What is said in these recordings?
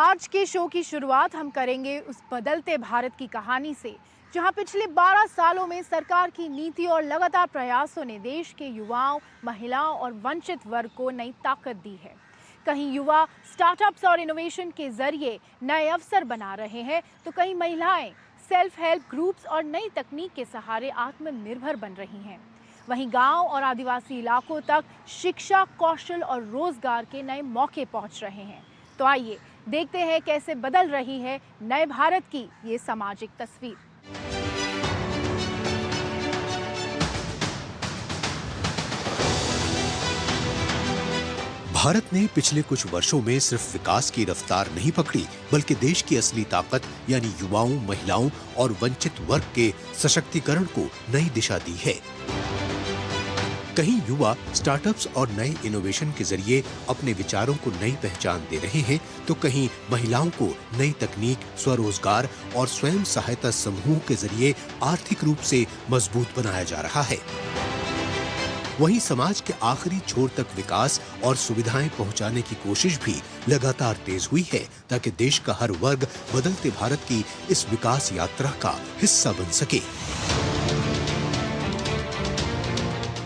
आज के शो की शुरुआत हम करेंगे उस बदलते भारत की कहानी से, जहां पिछले 12 सालों में सरकार की नीति और लगातार प्रयासों ने देश के युवाओं, महिलाओं और वंचित वर्ग को नई ताकत दी है। कहीं युवा स्टार्टअप्स और इनोवेशन के जरिए नए अवसर बना रहे हैं, तो कहीं महिलाएं सेल्फ हेल्प ग्रुप्स और नई तकनीक के सहारे आत्मनिर्भर बन रही हैं। वहीं गांव और आदिवासी इलाकों तक शिक्षा, कौशल और रोजगार के नए मौके पहुंच रहे हैं। तो आइए देखते हैं कैसे बदल रही है नए भारत की ये सामाजिक तस्वीर। भारत ने पिछले कुछ वर्षों में सिर्फ विकास की रफ्तार नहीं पकड़ी, बल्कि देश की असली ताकत यानी युवाओं, महिलाओं और वंचित वर्ग के सशक्तिकरण को नई दिशा दी है। कहीं युवा स्टार्टअप्स और नए इनोवेशन के जरिए अपने विचारों को नई पहचान दे रहे हैं, तो कहीं महिलाओं को नई तकनीक, स्वरोजगार और स्वयं सहायता समूह के जरिए आर्थिक रूप से मजबूत बनाया जा रहा है। वहीं समाज के आखिरी छोर तक विकास और सुविधाएं पहुंचाने की कोशिश भी लगातार तेज हुई है, ताकि देश का हर वर्ग बदलते भारत की इस विकास यात्रा का हिस्सा बन सके।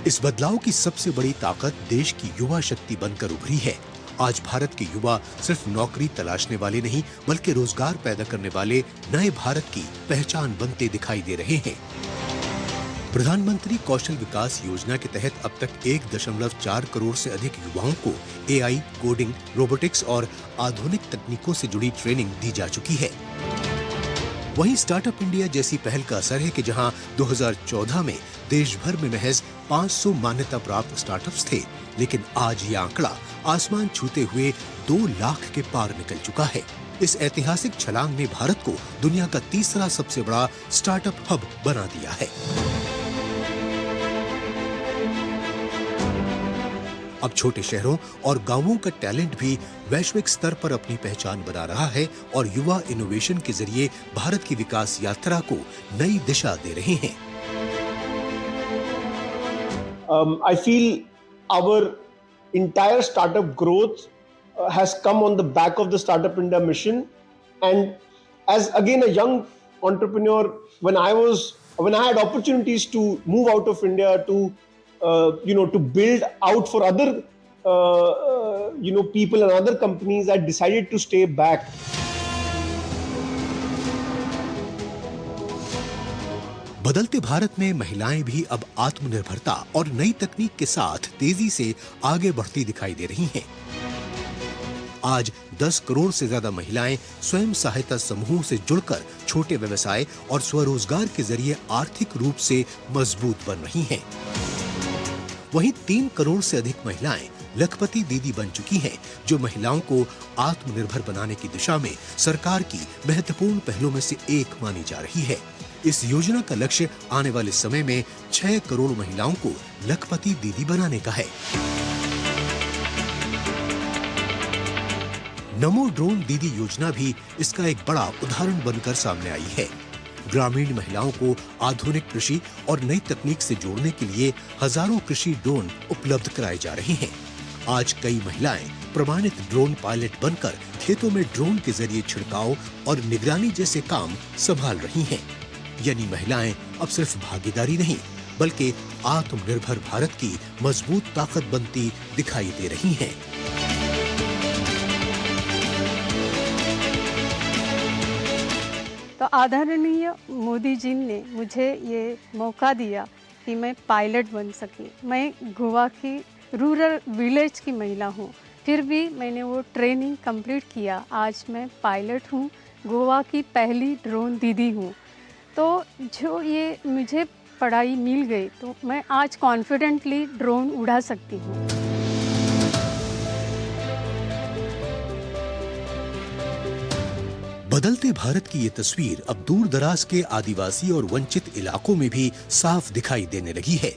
इस बदलाव की सबसे बड़ी ताकत देश की युवा शक्ति बनकर उभरी है। आज भारत के युवा सिर्फ नौकरी तलाशने वाले नहीं, बल्कि रोजगार पैदा करने वाले नए भारत की पहचान बनते दिखाई दे रहे हैं। प्रधानमंत्री कौशल विकास योजना के तहत अब तक 1.4 करोड़ से अधिक युवाओं को एआई, कोडिंग, रोबोटिक्स और आधुनिक तकनीकों से जुड़ी ट्रेनिंग दी जा चुकी है। वहीं स्टार्टअप इंडिया जैसी पहल का असर है कि जहां 2014 में देश भर में महज 500 मान्यता प्राप्त स्टार्टअप्स थे, लेकिन आज ये आंकड़ा आसमान छूते हुए 2 लाख के पार निकल चुका है। इस ऐतिहासिक छलांग ने भारत को दुनिया का तीसरा सबसे बड़ा स्टार्टअप हब बना दिया है। अब छोटे शहरों और गांवों का टैलेंट भी वैश्विक स्तर पर अपनी पहचान बना रहा है और युवा इनोवेशन के जरिए भारत की विकास यात्रा को नई दिशा दे रहे हैं। I feel our entire startup growth has come on the back of the Startup India mission, and as again a young entrepreneur, when I had opportunities to move out of India to to build out for other people and other companies, I decided to stay back. बदलते भारत में महिलाएं भी अब आत्मनिर्भरता और नई तकनीक के साथ तेजी से आगे बढ़ती दिखाई दे रही हैं। आज 10 करोड़ से ज्यादा महिलाएं स्वयं सहायता समूह से जुड़कर छोटे व्यवसाय और स्वरोजगार के जरिए आर्थिक रूप से मजबूत बन रही हैं। वहीं 3 करोड़ से अधिक महिलाएं लखपति दीदी बन चुकी हैं, जो महिलाओं को आत्मनिर्भर बनाने की दिशा में सरकार की महत्वपूर्ण पहलों में से एक मानी जा रही है। इस योजना का लक्ष्य आने वाले समय में 6 करोड़ महिलाओं को लखपति दीदी बनाने का है। नमो ड्रोन दीदी योजना भी इसका एक बड़ा उदाहरण बनकर सामने आई है। ग्रामीण महिलाओं को आधुनिक कृषि और नई तकनीक से जोड़ने के लिए हजारों कृषि ड्रोन उपलब्ध कराए जा रहे हैं। आज कई महिलाएं प्रमाणित ड्रोन पायलट बनकर खेतों में ड्रोन के जरिए छिड़काव और निगरानी जैसे काम संभाल रही हैं। यानी महिलाएं अब सिर्फ भागीदारी नहीं, बल्कि आत्मनिर्भर भारत की मजबूत ताकत बनती दिखाई दे रही हैं। तो आदरणीय मोदी जी ने मुझे ये मौका दिया कि मैं पायलट बन सकी। मैं गोवा की रूरल विलेज की महिला हूँ, फिर भी मैंने वो ट्रेनिंग कंप्लीट किया। आज मैं पायलट हूँ, गोवा की पहली ड्रोन दीदी हूँ। तो जो ये मुझे पढ़ाई मिल गई, तो मैं आज कॉन्फिडेंटली ड्रोन उड़ा सकती हूँ। बदलते भारत की ये तस्वीर अब दूर दराज के आदिवासी और वंचित इलाकों में भी साफ दिखाई देने लगी है।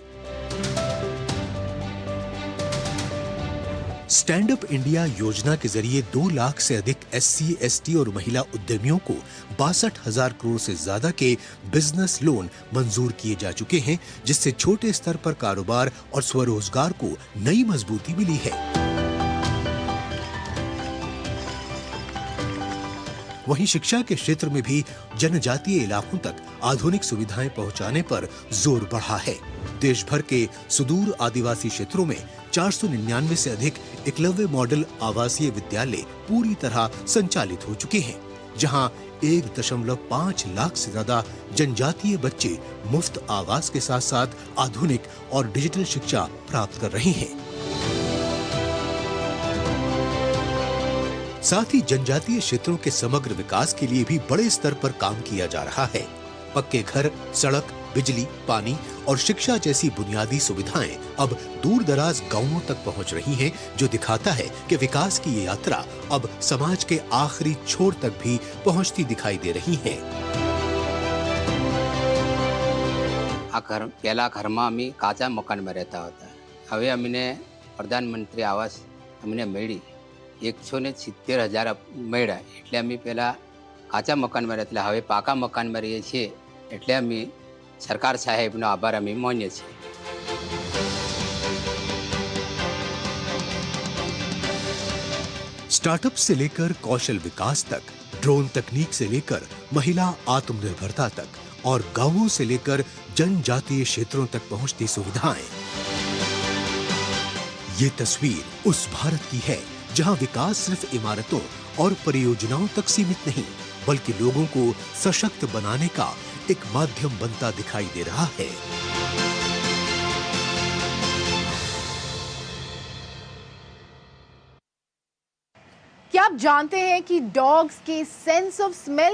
स्टैंड अप इंडिया योजना के जरिए 2 लाख से अधिक SC, ST और महिला उद्यमियों को 62,000 करोड़ से ज्यादा के बिजनेस लोन मंजूर किए जा चुके हैं, जिससे छोटे स्तर पर कारोबार और स्वरोजगार को नई मजबूती मिली है। वहीं शिक्षा के क्षेत्र में भी जनजातीय इलाकों तक आधुनिक सुविधाएं पहुंचाने पर जोर बढ़ा है। देश भर के सुदूर आदिवासी क्षेत्रों में 499 से अधिक एकलव्य मॉडल आवासीय विद्यालय पूरी तरह संचालित हो चुके हैं, जहां 1.5 लाख से ज्यादा जनजातीय बच्चे मुफ्त आवास के साथ साथ आधुनिक और डिजिटल शिक्षा प्राप्त कर रहे हैं। साथ ही जनजातीय क्षेत्रों के समग्र विकास के लिए भी बड़े स्तर पर काम किया जा रहा है। पक्के घर, सड़क, बिजली, पानी और शिक्षा जैसी बुनियादी सुविधाएं अब दूर दराज गांवों तक पहुंच रही हैं, जो दिखाता है कि विकास की ये यात्रा अब समाज के आखिरी छोर तक भी पहुंचती दिखाई दे रही है। આ ઘર પહેલા ઘરમાં અમે કાચા મકાનમાં રહેતા હતા. હવે અમને પ્રધાનમંત્રી આવાસ અમને મળી 170,000 મળ્યા. એટલે અમે પહેલા કાચા મકાનમાં રહેતા, હવે પાકા મકાનમાં રહીએ છીએ. એટલે અમે સરકાર સાહેબનો આભાર અમે માનીએ છીએ. स्टार्टअप से लेकर कौशल विकास तक, ड्रोन तकनीक से लेकर महिला आत्मनिर्भरता तक और गांवों से लेकर जनजातीय क्षेत्रों तक पहुंचती सुविधाएं, ये तस्वीर उस भारत की है जहां विकास सिर्फ इमारतों और परियोजनाओं तक सीमित नहीं, बल्कि लोगों को सशक्त बनाने का एक माध्यम बनता दिखाई दे रहा है। क्या आप जानते हैं कि डॉग्स के सेंस ऑफ स्मेल